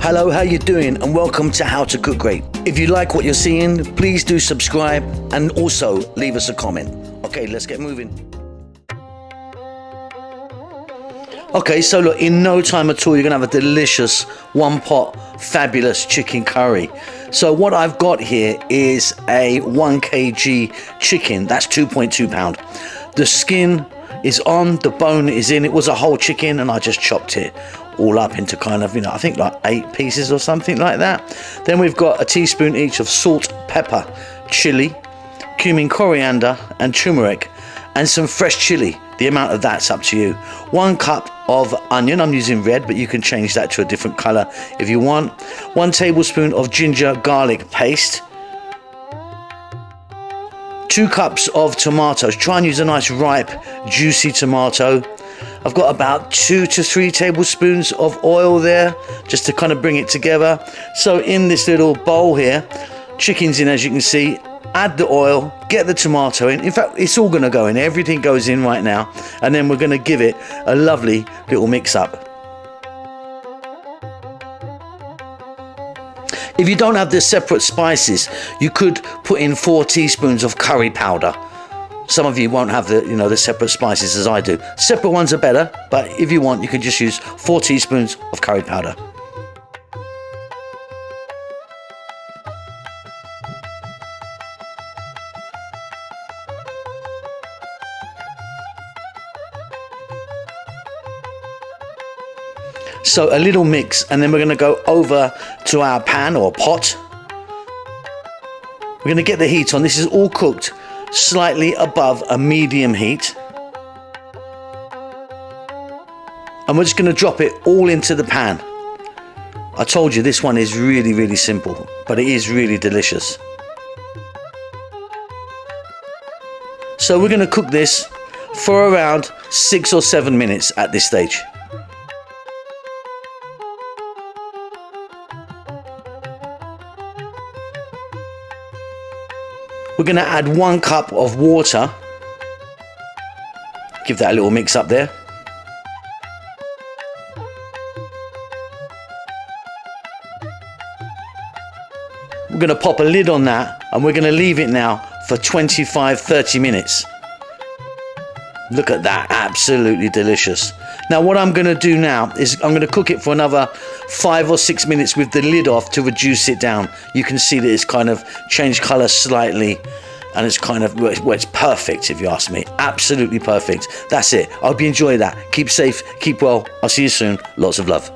Hello, how you doing? And welcome to How to Cook Great. If you like what you're seeing, please do subscribe and also leave us a comment. Okay, let's get moving. Okay, so look, in no time at all, you're gonna have a delicious one pot, fabulous chicken curry. So what I've got here is a 1 kg chicken, that's 2.2 pound. The skin is on, the bone is in. It was a whole chicken and I just chopped it all up into kind of, I think like 8 pieces or something like that. Then we've got a teaspoon each of salt, pepper, chili, cumin, coriander and turmeric, and some fresh chili. The amount of that's up to you. 1 cup of onion, I'm using red, but you can change that to a different color if you want. 1 tablespoon of ginger garlic paste. 2 cups of tomatoes. Try and use a nice ripe, juicy tomato. I've got about 2 to 3 tablespoons of oil there, just to kind of bring it together. So in this little bowl here, chicken's in, as you can see. Add the oil, get the tomato in. In fact, it's all gonna go in. Everything goes in right now. And then we're gonna give it a lovely little mix up. If you don't have the separate spices, you could put in 4 teaspoons of curry powder. Some of you won't have the, the separate spices as I do. Separate ones are better, but if you want, you can just use 4 teaspoons of curry powder. So a little mix, and then we're gonna go over to our pan or pot. We're gonna get the heat on. This is all cooked slightly above a medium heat. And we're just gonna drop it all into the pan. I told you this one is really, really simple, but it is really delicious. So we're gonna cook this for around 6 or 7 minutes at this stage. We're going to add 1 cup of water. Give that a little mix up there. We're going to pop a lid on that and we're going to leave it now for 25-30 minutes. Look at that, absolutely delicious. Now what I'm going to do now is I'm going to cook it for another 5 or 6 minutes with the lid off to reduce it down. You can see that it's kind of changed colour slightly and it's kind of, well, it's perfect if you ask me. Absolutely perfect. That's it. I hope you enjoy that. Keep safe, keep well. I'll see you soon. Lots of love.